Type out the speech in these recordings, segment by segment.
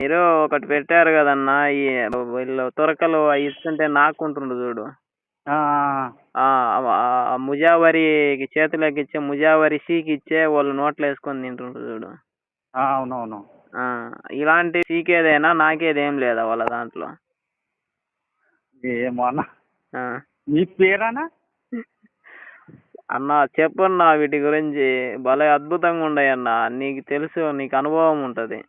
మీరు ఒకటి పెట్టారు కదన్నా, ఈ వీళ్ళు తురకలు అవి ఇస్తుంటే నాకుంటుండు చూడు. ఆ, ఆ, ముజావరి చేతిలోకి ఇచ్చే ముజావరి సీకి ఇచ్చే వాళ్ళు నోట్లో వేసుకొని తింటుండ్రు చూడు. అవునవును. ఆ, ఇలాంటి సీకేదేనా, నాకేదేం లేదా వాళ్ళ దాంట్లో? ఏమో అన్న, ఆ. మీ పేరానా? అన్న చెప్పన్నా వీటి గురించి, భలే అద్భుతంగా ఉండయన్నా. నీకు తెలుసు, నీకు అనుభవం ఉంటది.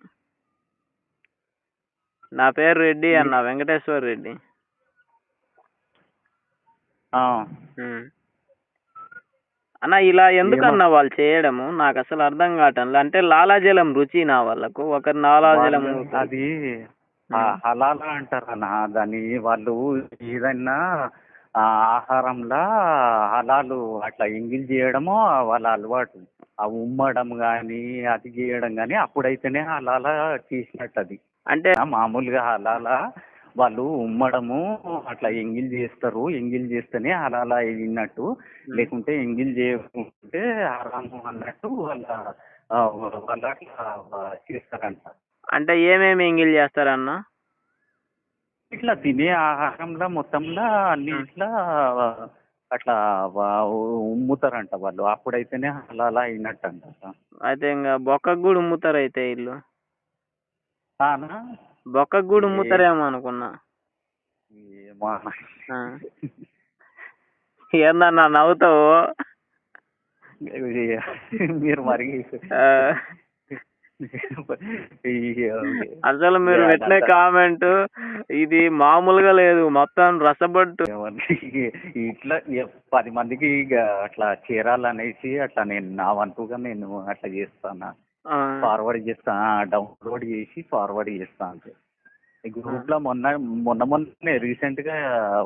నా పేరు రెడ్డి అన్న, వెంకటేశ్వర రెడ్డి. అన్న ఇలా ఎందుకన్నా వాళ్ళు చేయడము నాకు అసలు అర్థం కావటం. అంటే లాలాజలం రుచి నా వాళ్ళకు, ఒకరి లాలాజలం అది హలాలా అంటారన్న. దాన్ని వాళ్ళు ఏదైనా ఆహారంలో హలాలు అట్లా ఎంగిల్ చేయడము వాళ్ళ అలవాటు. ఆ ఉమ్మడం కానీ అది చేయడం కానీ అప్పుడైతేనే హలాలా చేసినట్టు. అది అంటే మామూలుగా హలాలా వాళ్ళు ఉమ్మడము అట్లా ఎంగిల్ చేస్తారు. ఎంగిల్ చేస్తేనే హలాలా అయినట్టు, లేకుంటే ఎంగిల్ చేయకుంటే హరాము అన్నట్టు వాళ్ళ అట్లా చేస్తారంట. అంటే ఏమేమి ఎంగిల్ చేస్తారన్న? ఇట్లా తినే ఆహారంలో మొత్తంలో అన్ని ఇట్లా అట్లా ఉమ్ముతారంట వాళ్ళు. అప్పుడైతేనే హలాలా అయినట్టు అంట. అయితే ఇంకా బొక్కకు కూడా ఉమ్ముతారు అయితే ఇల్లు. బొక్కకు కూడా ఉమ్ముతారేమో అనుకున్నా. ఏందన్నా నవ్వుతావు? మీరు మరి అసలు మీరు పెట్టిన కామెంట్ ఇది మామూలుగా లేదు, మొత్తం రసబట్టు. ఇట్లా 10 మందికి అట్లా చేరాలనేసి అట్లా నేను నా వంతుగా నేను అట్లా చేస్తాను. ఫార్వర్డ్ చేస్తా, డౌన్లోడ్ చేసి ఫార్వర్డ్ చేస్తా అంతే. గ్రూప్ లో మొన్న రీసెంట్ గా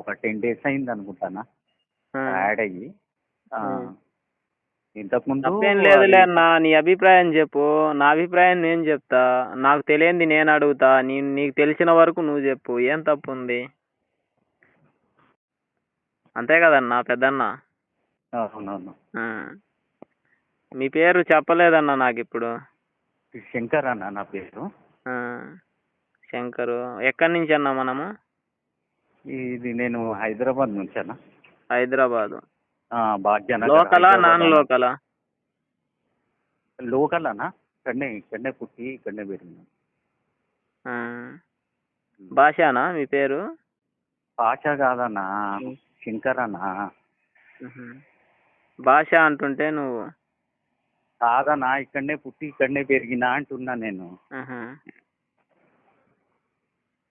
ఒక 10 days అయింది అనుకుంటానా యాడ్ అయ్యి. ఇంతకుముందు తప్పేం లేదులే అన్న, నీ అభిప్రాయం చెప్పు. నా అభిప్రాయం నేను చెప్తా. నాకు తెలియంది నేను అడుగుతా. నీకు తెలిసిన వరకు నువ్వు చెప్పు. ఏం తప్పు ఉంది? అంతే కదన్నా పెద్దన్న? అవునవును. మీ పేరు చెప్పలేదన్న నాకు ఇప్పుడు. శంకర్ అన్న నా పేరు. శంకరు. ఎక్కడి నుంచి అన్నా మనము? ఇది నేను హైదరాబాద్ నుంచి అన్న. హైదరాబాద్ భాగ్యనగర్. లోకలా నాన్ లోకలా? లోకల్ అన్న. ఇక్కడనే పుట్టి ఇక్కడనే పెరిగినా. భాషనా మీ పేరు? భాష కాదన్నా, శంకర్ అన్న. భాష అంటుంటే నువ్వు కాదన్నా, ఇక్కడనే పుట్టి ఇక్కడనే పెరిగినా అంటున్నా నేను.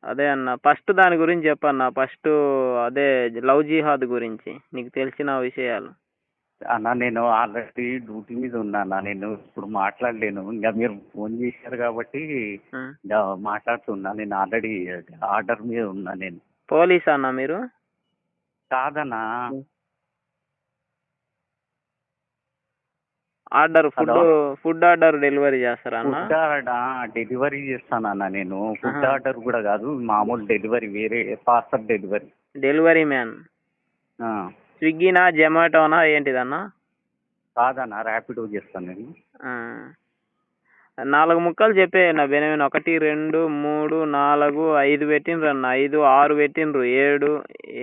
అదే అన్న, ఫస్ట్ దాని గురించి చెప్పన్నా. ఫస్ట్ అదే లవ్ జిహాద్ గురించి నీకు తెలిసిన విషయాలు. అన్న నేను ఆల్రెడీ డ్యూటీ మీద ఉన్నా. నేను ఇప్పుడు మాట్లాడలేను. ఇంకా మీరు ఫోన్ చేశారు కాబట్టి మాట్లాడుతున్నా. నేను ఆల్రెడీ ఆర్డర్ మీద ఉన్నా. నేను పోలీస్ అన్న మీరు? కాదన్నా, ఆర్డర్ ఫుడ్ ఆర్డర్ డెలివరీ చేస్తారా? డెలివరీ చేస్తానన్నా నేను. ఫుడ్ ఆర్డర్ కూడా కాదు, మామూలు డెలివరీ, వేరే పార్సల్ డెలివరీ. Delivery man. స్విగ్గీనా జొమాటోనా ఏంటిదన్నా? కాదన్నా, ర్యాపిడో చేస్తాను నేను. 4 ముక్కలు చెప్పేయన్నా బెనవిన్. 1 2 3 4 5 పెట్టిండ్రు అన్న. 5 6 పెట్టిండ్రు, 7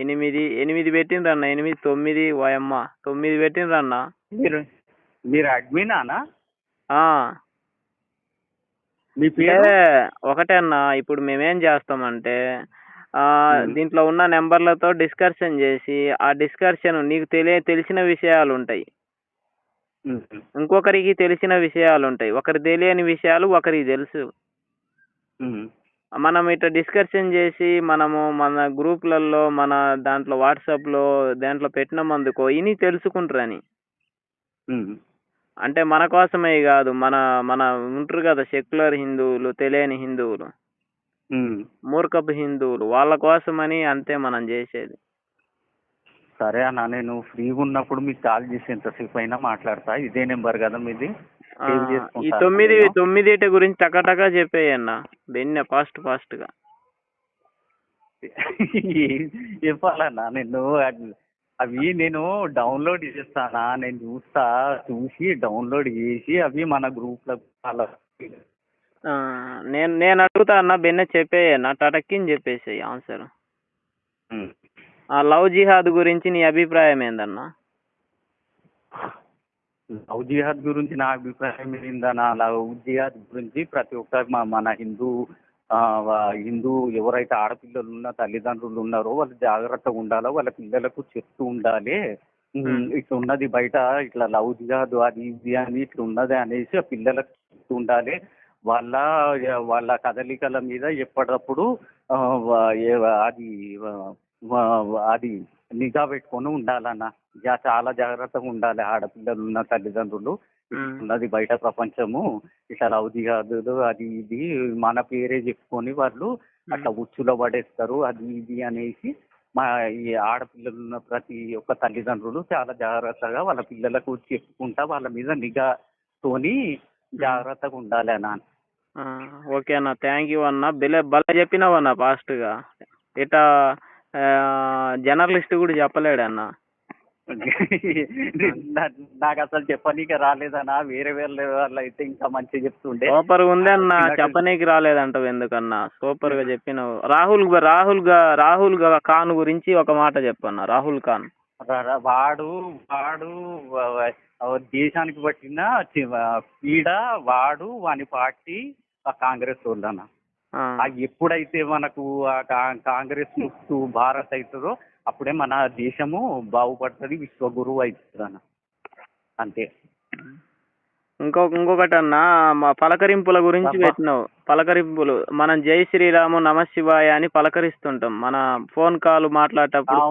8 పెట్టిండ్రు అన్న. 8 9 ఓయమ్మ 9 పెట్టిండ్రు అన్న. మీరు అడ్మినా అన్న? మీ పేరు ఒకటే అన్న. ఇప్పుడు మేమేం చేస్తామంటే దీంట్లో ఉన్న నెంబర్లతో డిస్కషన్ చేసి, ఆ డిస్కషన్ నీకు తెలిసిన విషయాలు ఉంటాయి, ఇంకొకరికి తెలిసిన విషయాలు ఉంటాయి, ఒకరి తెలియని విషయాలు ఒకరికి తెలుసు. మనం ఇట్లా డిస్కషన్ చేసి మనము మన గ్రూప్లలో, మన దాంట్లో వాట్సాప్లో దాంట్లో పెట్టినమందుకో ఇని తెలుసుకుంటారని. అంటే మన కోసమే కాదు, మన ఉంటారు కదా సెక్యులర్ హిందువులు, తెలియని హిందువులు, మూర్ఖపు హిందువులు, వాళ్ళ కోసమని అంతే మనం చేసేది. సరే అన్న, నేను ఫ్రీగా ఉన్నప్పుడు మీకు కాల్ చేసి ఎంతసేపు అయినా మాట్లాడతా. ఇదే నెంబర్ కదా మీది? ఈ 9 గురించి టకటకా చెప్పేయన్నా బెన్న, ఫాస్ట్ గా చెప్పాలన్నా. అవి నేను డౌన్లోడ్ చేస్తానా, నేను చూసి డౌన్లోడ్ చేసి అవి మన గ్రూప్లో ఆ, నేను అడుగుతా అన్న బెన్నె చెప్పేయన్నా టటక్కిని చెప్పేసేయి ఆన్సర్. ఉమ్. ఆ లవ్ జిహాద్ గురించి నీ అభిప్రాయం ఏందన్నా? లవ్ జిహాద్ గురించి నా అభిప్రాయం ఏందన్నా, లవ్ జిహాద్ గురించి ప్రతి ఒక్క మన హిందూ ఎవరైతే ఆడపిల్లలు ఉన్న తల్లిదండ్రులు ఉన్నారో వాళ్ళు జాగ్రత్తగా ఉండాలో, వాళ్ళ పిల్లలకు చెప్తూ ఉండాలి. ఇట్లా ఉన్నది బయట, ఇట్లా లవ్ జిహాద్ అది ఇది అని ఇట్లా ఉన్నది అనేసి ఆ పిల్లలకు చెప్తూ ఉండాలి. వాళ్ళ వాళ్ళ కదలికల మీద ఎప్పటికప్పుడు అది అది నిఘా పెట్టుకొని ఉండాలన్న. చాలా జాగ్రత్తగా ఉండాలి ఆడపిల్లలు ఉన్న తల్లిదండ్రులు. ఉన్నది బయట ప్రపంచము, ఇట్లా లవ్ జిహాదులు అది ఇది మన పేరే చెప్పుకొని వాళ్ళు అట్లా ఉచ్చులో పడేస్తారు అది ఇది అనేసి మా ఈ ఆడపిల్లలు ఉన్న ప్రతి ఒక్క తల్లిదండ్రులు చాలా జాగ్రత్తగా వాళ్ళ పిల్లలకు చెప్పుకుంటా వాళ్ళ మీద నిఘాతోని జాగ్రత్తగా ఉండాలి అన్న. ఓకే అన్న, థ్యాంక్ యూ అన్న. భలే చెప్పినావు అన్న ఫాస్ట్గా. ఇట్లా జర్నలిస్ట్ కూడా చెప్పలేడన్న. నాకు అసలు చెప్పనీకి రాలేదన్నా, వేరే వేరే వాళ్ళు అయితే ఇంకా మంచిగా చెప్తుండే. సూపర్ ఉంది అన్న, చెప్పనీకి రాలేదంటావు ఎందుకన్నా? సూపర్ గా చెప్పినావు. రాహుల్ ఖాన్ గురించి ఒక మాట చెప్పన్న. రాహుల్ ఖాన్ వాడు వాడు దేశానికి పట్టిన పీడ, వాడు వాని పార్టీ కాంగ్రెస్ వాళ్ళన్న. ఎప్పుడైతే మనకు కాంగ్రెస్ ముక్తు భారత్ అవుతుందో అప్పుడే మన దేశము బాగుపడుతుంది, విశ్వగురువు అవుతుంది అన్న. అంతే. ఇంకొకటి అన్న, మా పలకరింపుల గురించి పెట్టినావు. పలకరింపులు మనం జై శ్రీరాము నమశివాయ అని పలకరిస్తుంటాం మన ఫోన్ కాల్ మాట్లాడేటప్పుడు.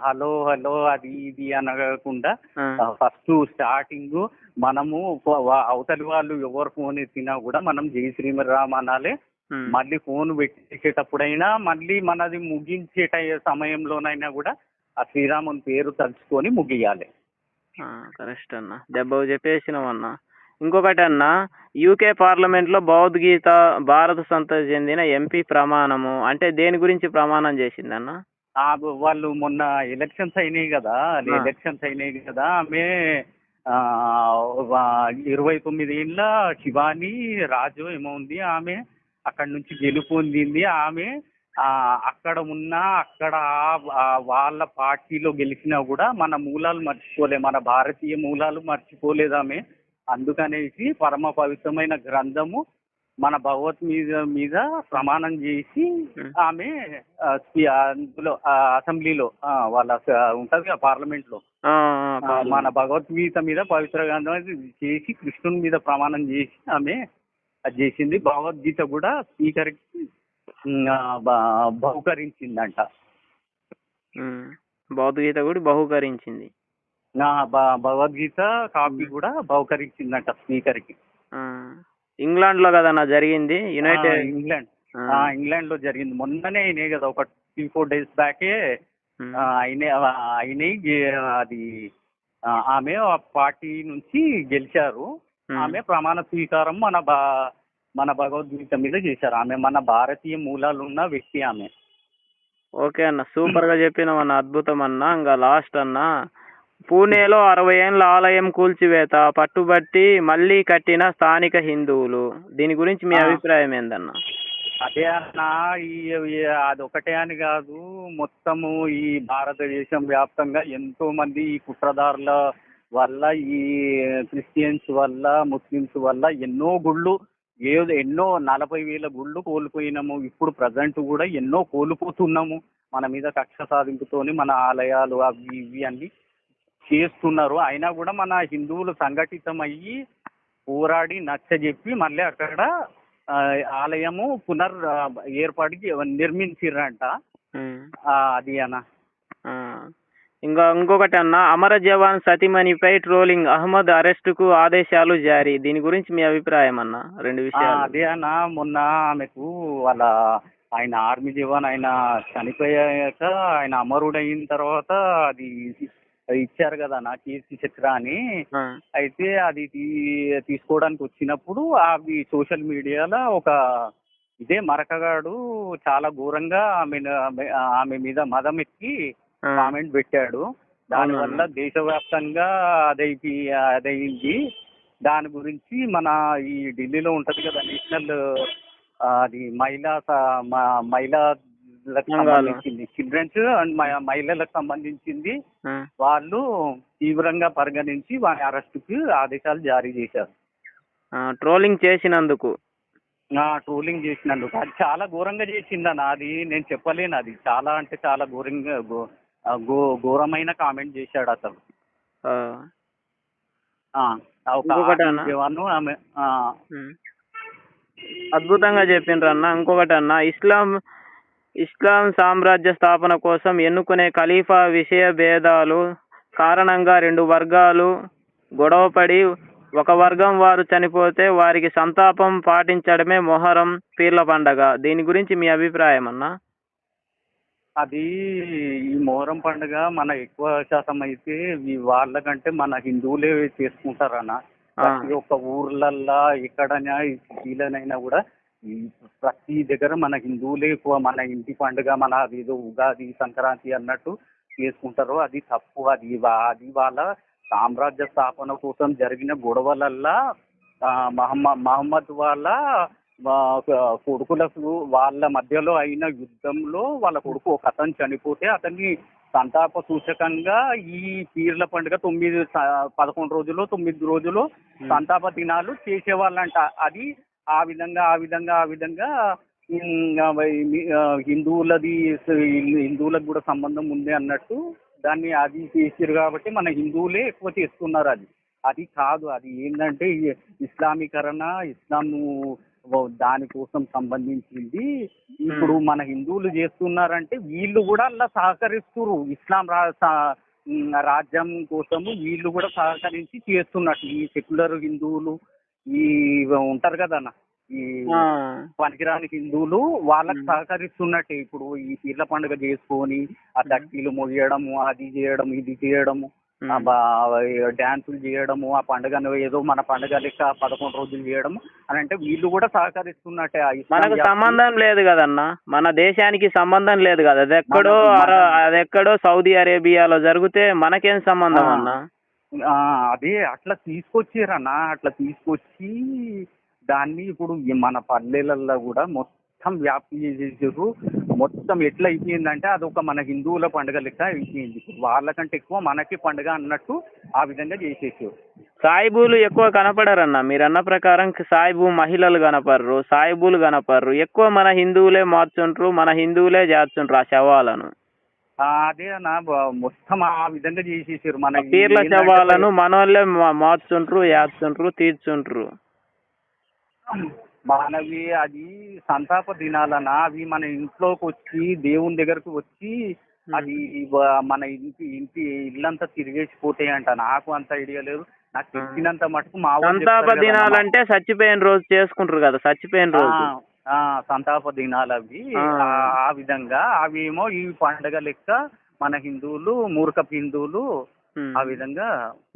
హలో హలో అది ఇది అనకుండా ఫస్ట్ స్టార్టింగ్ మనము అవతలి వాళ్ళు ఎవరు ఫోన్ ఎత్తినా కూడా మనం జై శ్రీరామ్ అనాలి. మళ్ళీ ఫోన్ పెట్టేసేటప్పుడైనా మళ్ళీ మనది ముగించే సమయంలోనైనా కూడా ఆ శ్రీరాముని పేరు తలుచుకొని ముగియాలి. కరెక్ట్ అన్న, దెబ్బ చెప్పేసినావు అన్న. ఇంకొకటి అన్న, యూకే పార్లమెంట్ లో భగవద్గీత భారత సంతతి చెందిన ఎంపీ ప్రమాణము అంటే దేని గురించి ప్రమాణం చేసిందన్న? వాళ్ళు మొన్న ఎలక్షన్స్ అయినాయి కదా, ఆమె 29 ఏళ్ళ శివాని రాజు ఏమో ఉంది, ఆమె అక్కడ నుంచి గెలుపొందింది. ఆమె అక్కడ వాళ్ళ పార్టీలో గెలిచినా కూడా మన మూలాలు మర్చిపోలే, మన భారతీయ మూలాలు మర్చిపోలేదు ఆమె. అందుకనేసి పరమ పవిత్రమైన గ్రంథము మన మీద ప్రమాణం చేసి ఆమె అందులో అసెంబ్లీలో వాళ్ళ ఉంటది పార్లమెంట్ లో మన భగవద్గీత మీద పవిత్ర గ్రంథం చేసి కృష్ణుని మీద ప్రమాణం చేసి ఆమె అది చేసింది. భగవద్గీత కూడా స్పీకర్ కి బహుకరించిందంట. భగవద్గీత కూడా బహుకరించింది. భగవద్గీత కాపీ కూడా బహుకరించిందంట స్పీకర్ కి. ఇంగ్లాండ్ లో కదన్నా జరిగింది, ఇంగ్లాండ్ లో జరిగింది. మొన్ననే అయినాయి కదా, ఒక 3-4 days బ్యాకే అయినాయి. అది ఆమె పార్టీ నుంచి గెలిచారు. ఆమె ప్రమాణ స్వీకారం మన భగవద్గీత మీద చేశారు. ఆమె మన భారతీయ మూలాలు ఉన్న వ్యక్తి ఆమె. ఓకే అన్న, సూపర్ గా చెప్పినావు అన్న, అద్భుతం అన్న. ఇంకా లాస్ట్ అన్న, పూణేలో 60 ఏళ్ల ఆలయం కూల్చివేత పట్టుబట్టి మళ్లీ కట్టిన స్థానిక హిందువులు, దీని గురించి మీ అభిప్రాయం ఏందన్న? అదే అన్న, అదొకటే అని కాదు, మొత్తము ఈ భారతదేశం వ్యాప్తంగా ఎంతో మంది ఈ కుట్రదారుల వల్ల, ఈ క్రిస్టియన్స్ వల్ల, ముస్లిమ్స్ వల్ల ఎన్నో గుళ్ళు, ఎన్నో 40,000 గుళ్ళు కోల్పోయినాము. ఇప్పుడు ప్రజెంట్ కూడా ఎన్నో కోల్పోతున్నాము. మన మీద కక్ష సాధింపుతోని మన ఆలయాలు అవి ఇవి అన్ని చేస్తున్నారు. అయినా కూడా మన హిందువులు సంఘటితమయ్యి పోరాడి నచ్చజెప్పి మళ్ళీ అక్కడ ఆలయము ఏర్పాటుకి నిర్మించిర్రంట. అది అన్న. ఇంకొకటి అన్న, అమర జవాన్ సతీమణిపై ట్రోలింగ్, అహ్మద్ అరెస్టుకు ఆదేశాలు జారీ, దీని గురించి మీ అభిప్రాయం అన్న? 2 విషయాలు. అదే అన్న, మొన్న ఆమెకు ఆయన ఆర్మీ జవాన్ ఆయన చనిపోయాక ఆయన అమరుడైన తర్వాత అది ఇచ్చారు కదా నా కీర్తి చక్ర అని. అయితే అది తీసుకోవడానికి వచ్చినప్పుడు అవి సోషల్ మీడియాలో ఒక ఇదే మరకగాడు చాలా ఘోరంగా ఆమె మీద మదం ఎక్కి కామెంట్ పెట్టాడు. దానివల్ల దేశవ్యాప్తంగా అదైంది. దాని గురించి మన ఈ ఢిల్లీలో ఉంటది కదా నేషనల్ అది మహిళలకు సంఘాలు. సంబంధించింది, చిల్డ్రన్స్ అండ్ మహిళలకు సంబంధించింది. ఆ, వాళ్ళు తీవ్రంగా పరిగణించి వారి అరెస్టుకి ఆదేశాలు జారీ చేశారు. ట్రోలింగ్ చేసినందుకు. ట్రోలింగ్ చేసినందుకు అది చాలా ఘోరంగా చేసిందన్న. అది నేను చెప్పలేను. అది చాలా అంటే చాలా ఘోరమైన కామెంట్ చేశాడు అతను. ఆ, ఒక ఇంకొకటి అన్న. జవాను ఆమె ఉమ్. అద్భుతంగా చెప్పిండ్రు అన్న. ఇంకొకటి అన్న, ఇస్లాం సామ్రాజ్య స్థాపన కోసం ఎన్నుకునే ఖలీఫా విషయ భేదాలు కారణంగా రెండు వర్గాలు గొడవపడి ఒక వర్గం వారు చనిపోతే వారికి సంతాపం పాటించడమే మొహరం పీర్ల పండగ. దీని గురించి మీ అభిప్రాయం అన్న? అది ఈ మొహరం పండుగ మన ఎక్కువ శాతం అయితే వాళ్ళకంటే మన హిందువులే చేసుకుంటారన్న. ప్రతి ఒక్క ఊర్లల్లా ఎక్కడైనా ఈ సిటీలనైనా కూడా ఈ ప్రతి దగ్గర మన హిందువులే ఎక్కువ మన ఇంటి పండుగ, మన ఏదో ఉగాది సంక్రాంతి అన్నట్టు చేసుకుంటారు. అది తప్పు. అది వాళ్ళ సామ్రాజ్య స్థాపన కోసం జరిగిన గొడవలల్లా మహమ్మద్ వాళ్ళ కొడుకులకు వాళ్ళ మధ్యలో అయిన యుద్ధంలో వాళ్ళ కొడుకు ఒక అతను చనిపోతే అతన్ని సంతాప సూచకంగా ఈ పీర్ల పండుగ 11 రోజులు 9 రోజులు సంతాప దినాలు చేసేవాళ్ళంట. అది ఆ విధంగా హిందువులకు కూడా సంబంధం ఉంది అన్నట్టు దాన్ని అది చేసారు. కాబట్టి మన హిందువులే ఎక్కువ చేస్తున్నారు. అది కాదు. అది ఏంటంటే ఇస్లామీకరణ, ఇస్లాము దానికోసం సంబంధించింది. ఇప్పుడు మన హిందువులు చేస్తున్నారంటే వీళ్ళు కూడా అలా సహకరిస్తున్నారు. ఇస్లాం రాజ్యం కోసము వీళ్ళు కూడా సహకరించి చేస్తున్నట్టు ఈ సెక్యులర్ హిందువులు ఈ ఉంటారు కదన్న, ఈ పనికిరాని హిందువులు వాళ్ళకి సహకరిస్తున్నట్టే. ఇప్పుడు ఈ పీర్ల పండుగ చేసుకొని ఆ తక్కిలు మొయ్యడము, అది చేయడం, ఇది చేయడము, డ్యాన్సులు చేయడము, ఆ పండుగను ఏదో మన పండుగ లెక్క 11 రోజులు చేయడము అని అంటే వీళ్ళు కూడా సహకరిస్తున్నట్టే. మనకు సంబంధం లేదు కదన్న, మన దేశానికి సంబంధం లేదు కదా. అదెక్కడో సౌదీ అరేబియాలో జరిగితే మనకేం సంబంధం అన్న? అదే అట్లా తీసుకొచ్చారన్న. అట్లా తీసుకొచ్చి దాన్ని ఇప్పుడు మన పల్లెలలో కూడా మొత్తం వ్యాప్తి చేసేసారు. మొత్తం ఎట్లా అయిపోయిందంటే అదొక మన హిందువుల పండుగ లెక్క అయిపోయింది. వాళ్ళకంటే ఎక్కువ మనకి పండుగ అన్నట్టు ఆ విధంగా చేసేసారు. సాయిబులు ఎక్కువ కనపడరన్న. మీరు అన్న ప్రకారం సాయిబు మహిళలు కనపడరు, సాయిబులు కనపడరు. ఎక్కువ మన హిందువులే మార్చుంటారు, మన హిందువులే చేస్తుంటారు ఆ శవాలను. అదే అన్న, మొత్తం ఆ విధంగా చేసేసారు. మన పీర్ల శవాలను మనోళ్ళే మార్చుంటారు, చేస్తుంటారు, తీర్చుంటారు. మనవి అది సంతాప దినాలనా, అవి మన ఇంట్లోకి వచ్చి దేవుని దగ్గరకు వచ్చి అది మన ఇంటి ఇల్లంతా తిరిగేసిపోతాయి అంట. నాకు అంత ఐడియా లేదు. నాకు తెలిసినంత మటుకు మా సంతాప దినాలంటే చచ్చిపోయిన రోజు చేసుకుంటారు కదా, చచ్చిపోయిన రోజు సంతాప దినాలు అవి. ఆ విధంగా అవి ఏమో ఈ పండుగ లెక్క మన హిందువులు, మూర్ఖపు హిందువులు ఆ విధంగా.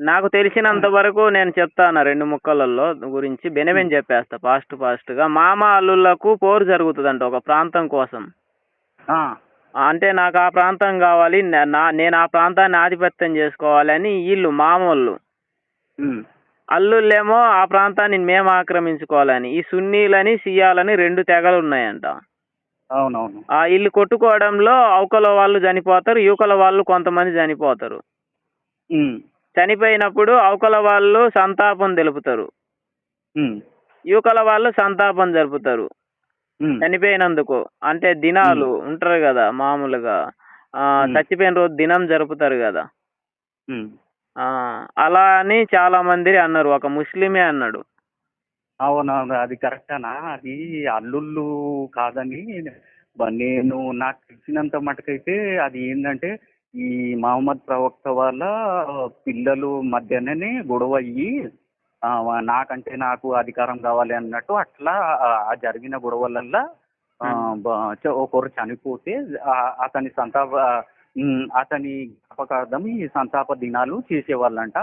నాకు తెలిసినంత వరకు నేను చెప్తాను 2 ముక్కలలో గురించి. బెనవెన్ చెప్పేస్తా ఫాస్ట్ గా. మామ అల్లుళ్లకు పోరు జరుగుతుందంట ఒక ప్రాంతం కోసం. అంటే నాకు ఆ ప్రాంతం కావాలి, నేను ఆ ప్రాంతాన్ని ఆధిపత్యం చేసుకోవాలని వీళ్ళు మామూళ్ళు. అల్లుళ్ళేమో ఆ ప్రాంతాన్ని మేము ఆక్రమించుకోవాలని. ఈ సున్నీలని షియాలని 2 తెగలు ఉన్నాయంట. అవునవును. వీళ్ళు కొట్టుకోవడంలో అవకల వాళ్ళు చనిపోతారు, యువకల వాళ్ళు కొంతమంది చనిపోతారు. చనిపోయినప్పుడు అవకల వాళ్ళు సంతాపం తెలుపుతారు, యువకల వాళ్ళు సంతాపం జరుపుతారు చనిపోయినందుకు. అంటే దినాలు ఉంటారు కదా మామూలుగా, చచ్చిపోయిన రోజు దినం జరుపుతారు కదా. అలా అని చాలా మంది అన్నారు, ఒక ముస్లిమే అన్నాడు. అవునవును, అది కరెక్టేనా? అది అల్లుళ్ళు కాదని నేను నాకు తెలిసినంత మటుకైతే అది ఏంటంటే ఈ మహమ్మద్ ప్రవక్త వాళ్ళ పిల్లలు మధ్యనే గొడవ అయ్యి నాకంటే నాకు అధికారం కావాలి అన్నట్టు అట్లా జరిగిన గొడవలల్లా ఒకరు చనిపోతే అతని జ్ఞాపకార్థం ఈ సంతాప దినాలు చేసేవాళ్ళంట.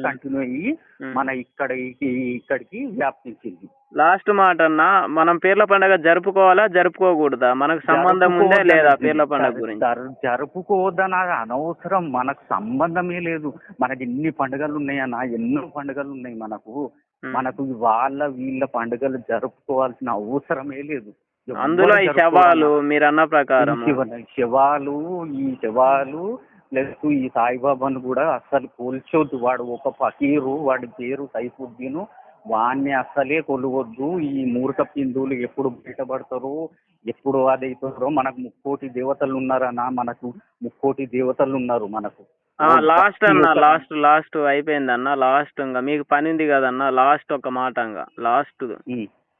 కంటిన్యూ అయ్యి మన ఇక్కడికి వ్యాప్తించింది. లాస్ట్ మాట అన్న, మనం పీర్ల పండగ జరుపుకోవాలా జరుపుకోకూడదా? మనకు సంబంధం ఉందే లేదా పీర్ల పండగ గురించి? జరుపుకోవద్దన్నది అనవసరం, మనకు సంబంధమే లేదు. మనకి ఎన్ని పండుగలు ఉన్నాయన్నా, ఎన్నో పండుగలు ఉన్నాయి మనకు. మనకు వాళ్ళ వీళ్ళ పండుగలు జరుపుకోవాల్సిన అవసరమే లేదు. అందులో ఈ శవాలు మీరన్న ప్రకారం శవాలు, ఈ శవాలు ప్లస్ ఈ సాయిబాబాను కూడా అస్సలు పోల్చొద్దు. వాడు ఒక ఫకీరు, వాడి పేరు సైఫుద్దీను, వాడిని అస్సలే కొలవద్దు. ఈ మూర్ఖపు హిందువులు ఎప్పుడు బయటపడతారో, ఎప్పుడు అదైతారో. మనకు 3,000,000 దేవతలు ఉన్నారన్నా, మనకు 3,000,000 దేవతలు ఉన్నారు మనకు. లాస్ట్ అన్న, లాస్ట్ అయిపోయిందన్న. లాస్ట్ ఇంకా మీకు పని ఉంది కదన్న, లాస్ట్ ఒక మాట ఇంకా లాస్ట్.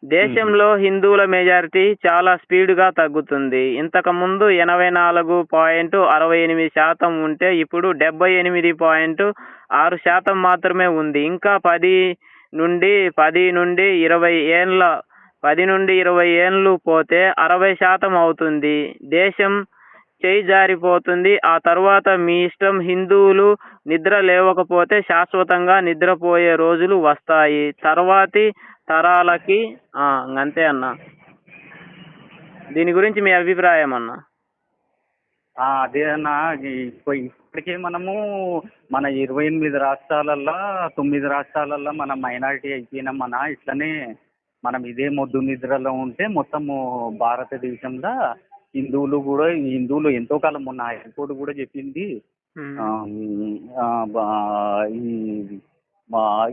దేశంలో హిందువుల మెజారిటీ చాలా స్పీడ్గా తగ్గుతుంది. ఇంతకు ముందు 84.68% ఉంటే ఇప్పుడు 78.6% మాత్రమే ఉంది. ఇంకా 10 నుండి 20 ఏళ్ళు పోతే 60% అవుతుంది. దేశం చేయి జారిపోతుంది. ఆ తర్వాత మీ ఇష్టం. హిందువులు నిద్ర లేవకపోతే శాశ్వతంగా నిద్రపోయే రోజులు వస్తాయి తర్వాతి తరాలకి. అంతే అన్న. దీని గురించి మీ అభిప్రాయం అన్న? అదే అన్న, ఇప్పటికే మనము మన 28 రాష్ట్రాలల్లో 9 రాష్ట్రాలల్లో మనం మైనారిటీ అయిపోయినాం అన్న. ఇట్లనే మనం ఇదే మొద్దు నిద్రలో ఉంటే మొత్తము భారతదేశంలో హిందువులు ఎంతో కాలం మొన్న హైకోర్టు కూడా చెప్పింది,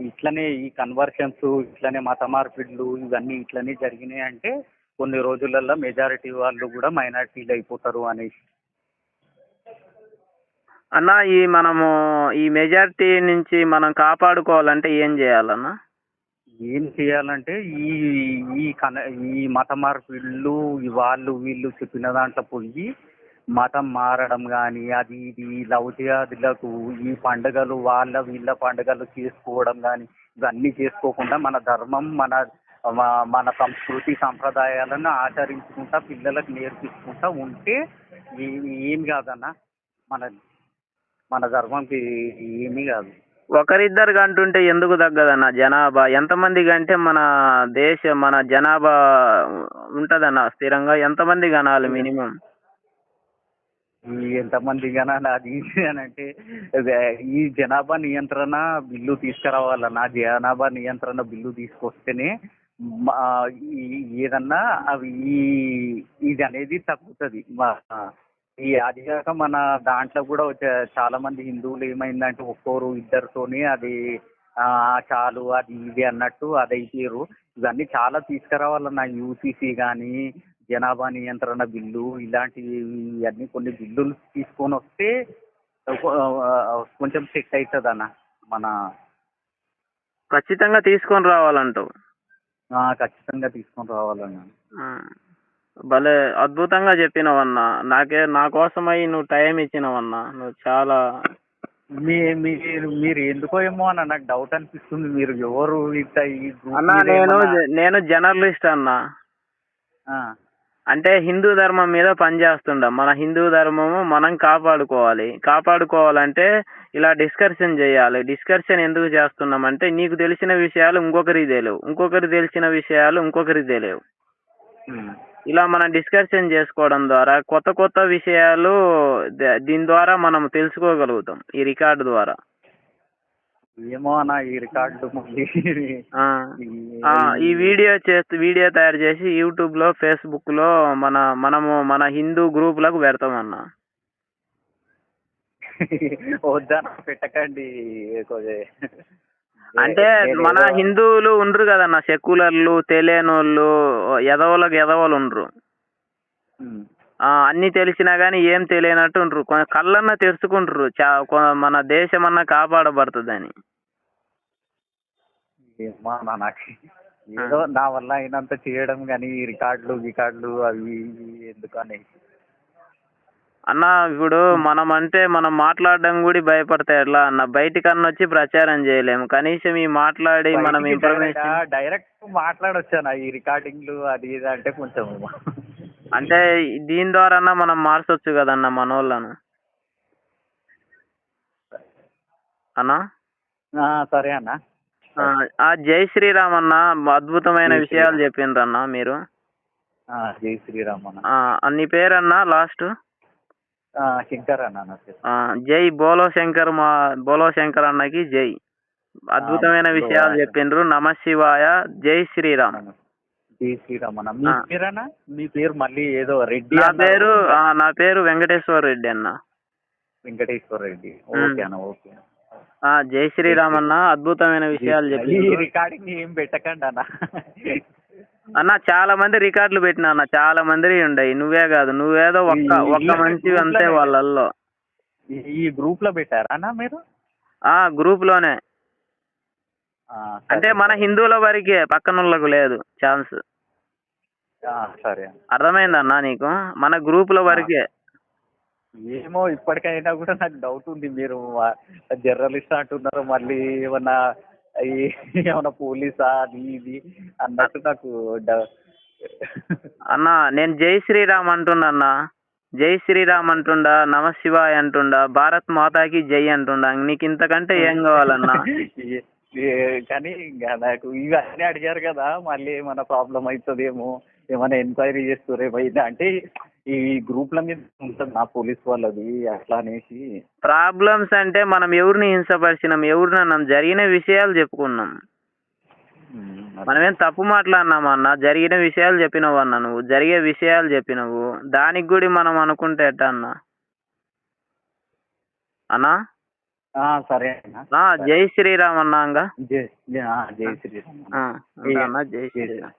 ఇట్లనే ఈ కన్వర్షన్స్, ఇట్లనే మత మార్పిడ్లు ఇవన్నీ ఇట్లనే జరిగినాయి అంటే కొన్ని రోజులలో మెజారిటీ వాళ్ళు కూడా మైనారిటీలు అయిపోతారు అనేసి. అన్న, మనము ఈ మెజారిటీ నుంచి మనం కాపాడుకోవాలంటే ఏం చేయాలన్నా? ఏం చేయాలంటే ఈ మత మార్పిళ్ళు, వాళ్ళు వీళ్ళు చెప్పిన దాంట్లో పోయి మతం మారడం కానీ, అది ఇది లౌకియాదులకు ఈ పండుగలు వాళ్ళ వీళ్ళ పండుగలు చేసుకోవడం కానీ ఇవన్నీ చేసుకోకుండా మన ధర్మం, మన సంస్కృతి సంప్రదాయాలను ఆచరించుకుంటా పిల్లలకు నేర్పించుకుంటా ఉంటే ఏమి కాదన్న. మన ధర్మంకి ఏమీ కాదు. ఒకరిద్దరు అంటుంటే ఎందుకు తగ్గదన్న? జనాభా ఎంతమంది కంటే మన జనాభా ఉంటదన్న స్థిరంగా? ఎంతమంది కనాలి మినిమం? ఎంతమంది కనాలి అది అని అంటే ఈ జనాభా నియంత్రణ బిల్లు తీసుకురావాలన్న. జనాభా నియంత్రణ బిల్లు తీసుకొస్తేనే ఏదన్నా అవి ఇది అనేది తగ్గుతుంది. అది కాక మన దాంట్లో కూడా చాలా మంది హిందువులు ఏమైందంటే ఒక్కోరు ఇద్దరితోని అది చాలు అది ఇది అన్నట్టు అది అయిపోయారు. ఇవన్నీ చాలా తీసుకురావాలన్న. యూసీసీ కానీ, జనాభా నియంత్రణ బిల్లు, ఇలాంటివి అన్నీ కొన్ని బిల్లులు తీసుకొని వస్తే కొంచెం సెట్ అవుతుంది అన్న. ఖచ్చితంగా తీసుకొని రావాలంటావు? ఖచ్చితంగా తీసుకొని రావాలన్న. భలే అద్భుతంగా చెప్పినావన్నా. నా కోసమై నువ్వు టైం ఇచ్చినావన్నా. నువ్వు చాలా మీరు ఎందుకో ఏమో అన్న, నాకు డౌట్ అనిపిస్తుంది. మీరు ఎవరు అన్నా? నేను జర్నలిస్ట్ అన్నా. అంటే హిందూ ధర్మం మీద పనిచేస్తుండం. మన హిందూ ధర్మము మనం కాపాడుకోవాలంటే ఇలా డిస్కషన్ చేయాలి. డిస్కషన్ ఎందుకు చేస్తున్నామంటే నీకు తెలిసిన విషయాలు ఇంకొకరికి తెలియవు, ఇంకొకరికి తెలిసిన విషయాలు ఇంకొకరికి తెలియవు. ఇలా మనం డిస్కషన్ చేసుకోవడం ద్వారా కొత్త విషయాలు దీని ద్వారా మనం తెలుసుకోగలుగుతాం, ఈ రికార్డు ద్వారా. ఏమో అన్న, ఈ రికార్డు ఈ వీడియో తయారు చేసి యూట్యూబ్ లో, ఫేస్బుక్ లో మన హిందూ గ్రూపులకు పెడతామన్నా. వద్దన్న, పెట్టకండి. అంటే మన హిందువులు ఉండరు కదన్న, సెక్యులర్లు, తెలియనోళ్ళు, ఎదవలు ఉండరు. అన్ని తెలిసినా గానీ ఏం తెలియనట్టు ఉండరు. కళ్ళన్నా తెరుచుకుంటారు, మన దేశం అన్నా కాపాడబడుతుందని. ఏదో నా వల్ల అయినంత చేయడం కానీ రికార్డులు అవి ఎందుకని అన్న. ఇప్పుడు మనం మాట్లాడడం కూడా భయపడతాయి ఎట్లా అన్న? బయటికన్నా వచ్చి ప్రచారం చేయలేము, కనీసం ఈ మాట్లాడి మనం ఇన్ఫర్మేషన్ డైరెక్ట్ మాట్లాడొచ్చాను. ఈ రికార్డింగ్లు అది ఇది అంటే కొంచెం అంటే దీని ద్వారా మనం మార్చొచ్చు కదన్న మనోళ్ళను అన్నా. సరే అన్న. ఆ జై శ్రీరామ్ అన్న అద్భుతమైన జై విషయాలు శ్రీరామ్. చెప్పిండ్రన్న మీరు. జై శ్రీరామ్ అన్న. నీ పేరన్నా లాస్ట్? శంకర్ అన్న నా పేరు. జై బోలో శంకర్ అన్నకి జై. అద్భుతమైన విషయాలు చెప్పిండ్రు. నమ శివాయ. జై శ్రీరామ్. జై శ్రీరామ్ అన్న. మీ పేరన్నా? మీ పేరు మళ్ళీ ఏదో రెడ్డి. నా పేరు వెంకటేశ్వర రెడ్డి అన్న. వెంకటేశ్వర రెడ్డి. ఓకే అన్న, ఓకే. జై శ్రీరామ్ అన్న అద్భుతమైన విషయాలు చెప్పి. ఈ రికార్డింగ్ ఏం పెట్టకండి అన్న. అన్న చాలా మంది రికార్డులు పెట్టినా అన్న, చాలా మంది ఉండయి, నువ్వే కాదు, నువ్వేదో ఒక్క మనిషి అంతే వాళ్ళల్లో. ఈ గ్రూప్ లో పెట్టారా అన్న మీరు? గ్రూప్ లోనే. అంటే మన హిందువుల వరకే, పక్కనోళ్ళకు లేదు ఛాన్స్. సరే. అర్థమైందన్నా నీకు? మన గ్రూపుల వరకే. ఏమో ఇప్పటికైనా కూడా నాకు డౌట్ ఉంది, మీరు జర్నలిస్ట్ అంటున్నారు, మళ్ళీ ఏమన్నా పోలీసా అది ఇది అన్నట్టు నాకు అన్నా నేను జై శ్రీరామ్ అంటుండన్నా, జై శ్రీరామ్ అంటుండా, నమ శివాయ అంటుండా, భారత్ మాతాకి జై అంటుండా, నీకు ఇంతకంటే ఏం కావాలన్నా? కానీ నాకు ఇవన్నీ అడిగారు కదా, మళ్ళీ ఏమైనా ప్రాబ్లం అవుతుందేమో, ఏమైనా ఎంక్వైరీ చేస్తారేమో అంటే ఈ గ్రూప్ల మీద ఉంటుంది నా పోలీస్ వాళ్ళది అట్లా అనేసి. ప్రాబ్లమ్స్ అంటే మనం ఎవరిని హింసపరిచినాం, ఎవరినన్నాం, జరిగిన విషయాలు చెప్పుకున్నాం. మనమేం తప్పు మాట్లాడినామన్నా, జరిగిన విషయాలు చెప్పినావు అన్న, నువ్వు జరిగే విషయాలు చెప్పినావు, దానికి కూడా మనం అనుకుంటే ఎట్టా అన్నా? అన్నా సరే అన్న. జై శ్రీరామ్ అన్నా. జై శ్రీరామ్. జై శ్రీరామ్.